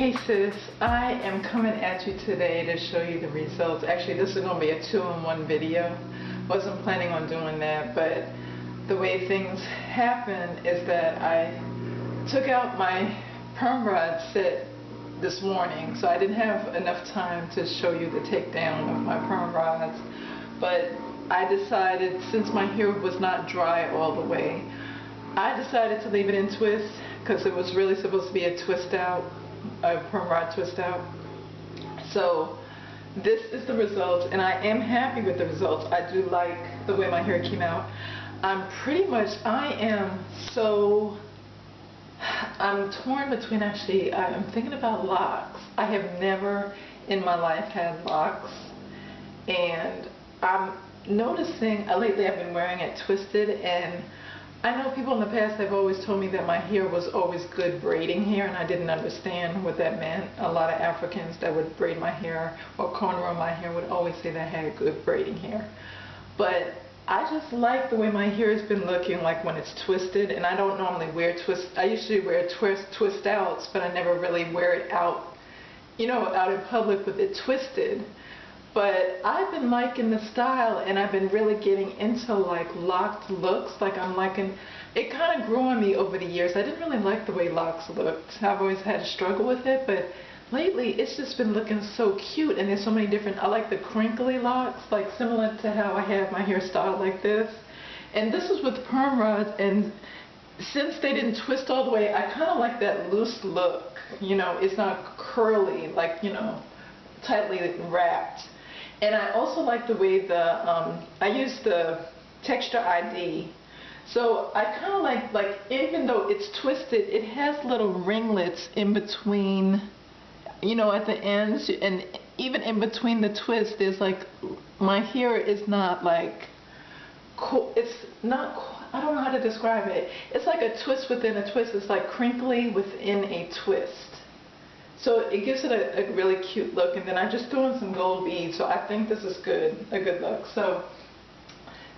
Hey sis, I am coming at you today to show you the results. Actually, this is going to be a 2-in-1 video. Wasn't planning on doing that, but the way things happen is that I took out my perm rod set this morning, so I didn't have enough time to show you the takedown of my perm rods. But I decided, since my hair was not dry all the way, I decided to leave it in twist because it was really supposed to be a twist out. A perm rod twist out. So this is the results, and I am happy with the results. I do like the way my hair came out. I'm torn between, actually, I'm thinking about locks. I have never in my life had locks, and I'm noticing lately I've been wearing it twisted, and I know people in the past have always told me that my hair was always good braiding hair, and I didn't understand what that meant. A lot of Africans that would braid my hair or cornrow my hair would always say that I had good braiding hair. But I just like the way my hair has been looking, like when it's twisted, and I don't normally wear twist. I usually wear twist outs, but I never really wear it out, you know, out in public with it twisted. But I've been liking the style, and I've been really getting into like locked looks. Like I'm liking, it kind of grew on me over the years. I didn't really like the way locks looked. I've always had a struggle with it, but lately it's just been looking so cute, and there's so many different, I like the crinkly locks, like similar to how I have my hair styled like this. And this is with perm rods, and since they didn't twist all the way, I kind of like that loose look. You know, it's not curly, like, you know, tightly wrapped. And I also like the way I use the texture ID. So I kind of like even though it's twisted, it has little ringlets in between, you know, at the ends, and even in between the twist, there's like, my hair is not like, it's not, I don't know how to describe it. It's like a twist within a twist. It's like crinkly within a twist. So it gives it a really cute look, and then I just threw in some gold beads, so I think this is good, a good look. So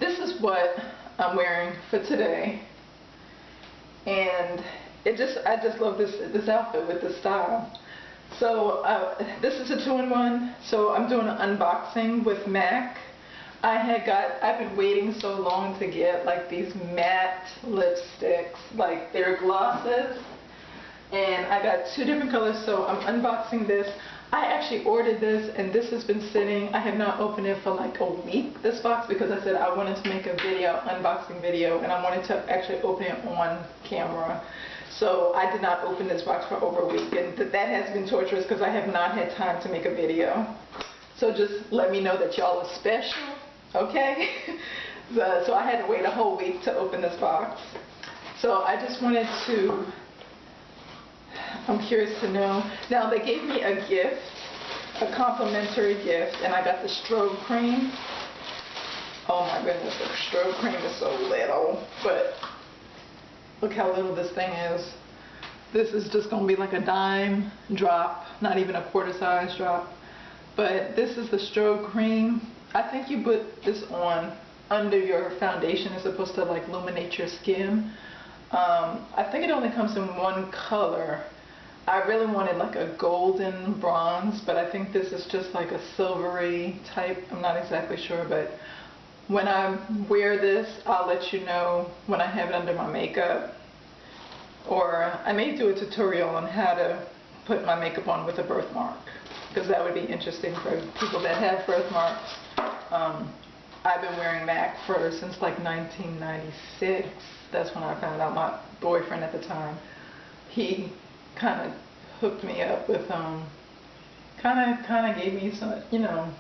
this is what I'm wearing for today, and I just love this outfit with this style. So this is a 2-in-1. So I'm doing an unboxing with MAC. I've been waiting so long to get like these matte lipsticks, like they're glosses. And I got 2 different colors, so I'm unboxing this. I actually ordered this, and this has been sitting. I have not opened it for like a week, this box, because I said I wanted to make a video, unboxing video, and I wanted to actually open it on camera. So I did not open this box for over a week, and that has been torturous because I have not had time to make a video. So just let me know that y'all are special, okay? So I had to wait a whole week to open this box. So I just wanted to, I'm curious to know. Now they gave me a gift, a complimentary gift, and I got the strobe cream. Oh my goodness, the strobe cream is so little, but look how little this thing is. This is just going to be like a dime drop, not even a quarter size drop. But this is the strobe cream. I think you put this on under your foundation. It's supposed to like illuminate your skin. I think it only comes in one color. I really wanted like a golden bronze, but I think this is just like a silvery type. I'm not exactly sure, but when I wear this, I'll let you know when I have it under my makeup. Or I may do a tutorial on how to put my makeup on with a birthmark, because that would be interesting for people that have birthmarks. I've been wearing MAC since like 1996. That's when I found out. My boyfriend at the time, he kind of hooked me up with kind of gave me some, you know,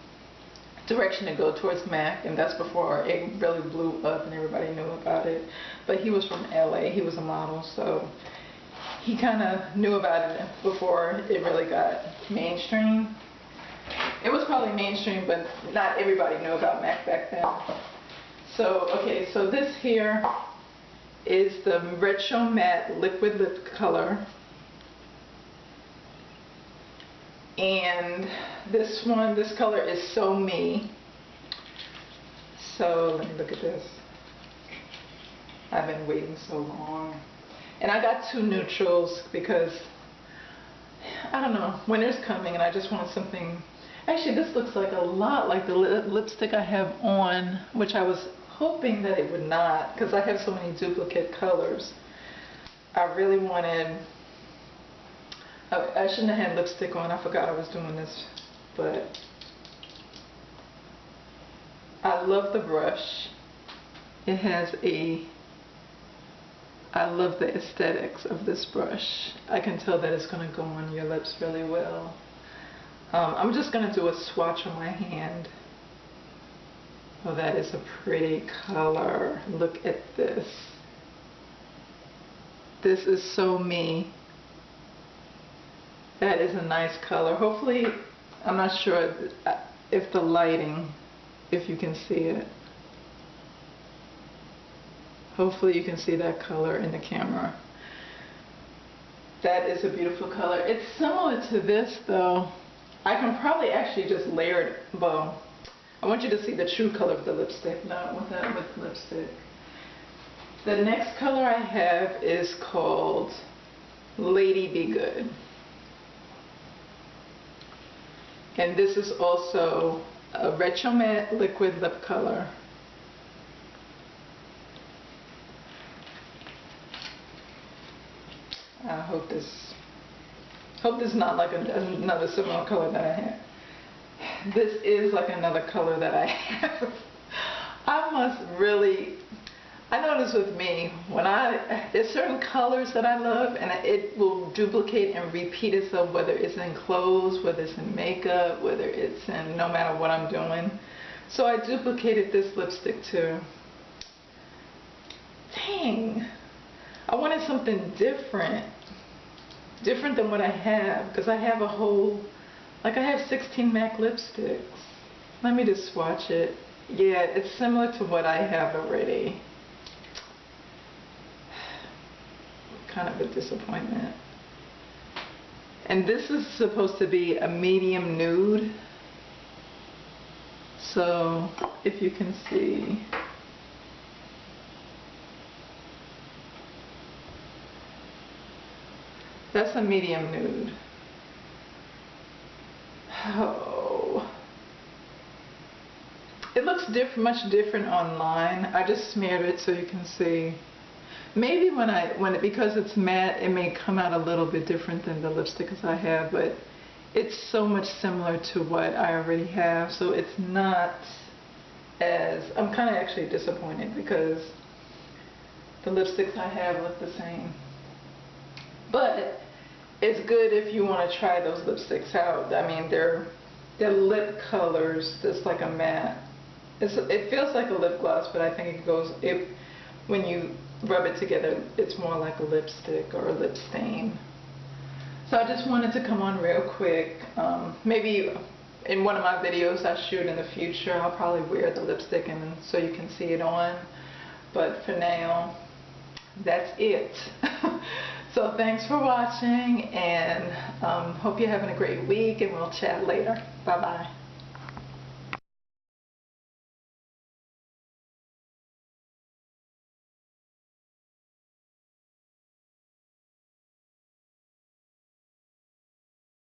direction to go towards MAC, and that's before it really blew up and everybody knew about it. But he was from LA, he was a model, so he kind of knew about it before it really got mainstream. It was probably mainstream, but not everybody knew about MAC back then. So okay, so this here is the Retro Matte Liquid Lip Color. And this color is So Me. So let me look at this. I've been waiting so long. And I got 2 neutrals because I don't know, winter's coming and I just want something. Actually, this looks like a lot like the lipstick I have on, which I was hoping that it would not, because I have so many duplicate colors. I really wanted, I shouldn't have had lipstick on, I forgot I was doing this, but I love the brush. It has I love the aesthetics of this brush. I can tell that it's going to go on your lips really well. I'm just going to do a swatch on my hand. Oh, that is a pretty color. Look at this. This is so me. That is a nice color. Hopefully, I'm not sure if the lighting, if you can see it. Hopefully you can see that color in the camera. That is a beautiful color. It's similar to this though. I can probably actually just layer it. Well, I want you to see the true color of the lipstick, not with that with lipstick. The next color I have is called Lady Be Good. And this is also a retro matte liquid lip color. I hope this is not like another similar color that I have. This is like another color that I have. I must really, I notice with me, when there's certain colors that I love and it will duplicate and repeat itself, whether it's in clothes, whether it's in makeup, whether it's in no matter what I'm doing. So I duplicated this lipstick too. Dang. I wanted something different than what I have, because I have a whole, like I have 16 MAC lipsticks. Let me just swatch it. Yeah, it's similar to what I have already. Kind of a disappointment. And this is supposed to be a medium nude. So, if you can see. That's a medium nude. Oh. It looks much different online. I just smeared it so you can see. Maybe because it's matte, it may come out a little bit different than the lipsticks I have, but it's so much similar to what I already have, so it's not as, I'm kind of actually disappointed because the lipsticks I have look the same. But it's good if you want to try those lipsticks out. I mean, they're lip colors. That's like a matte. It feels like a lip gloss, but I think when you rub it together, it's more like a lipstick or a lip stain. So I just wanted to come on real quick. Maybe in one of my videos I shoot in the future, I'll probably wear the lipstick and so you can see it on. But for now, that's it. So thanks for watching, and hope you're having a great week, and we'll chat later. Bye-bye.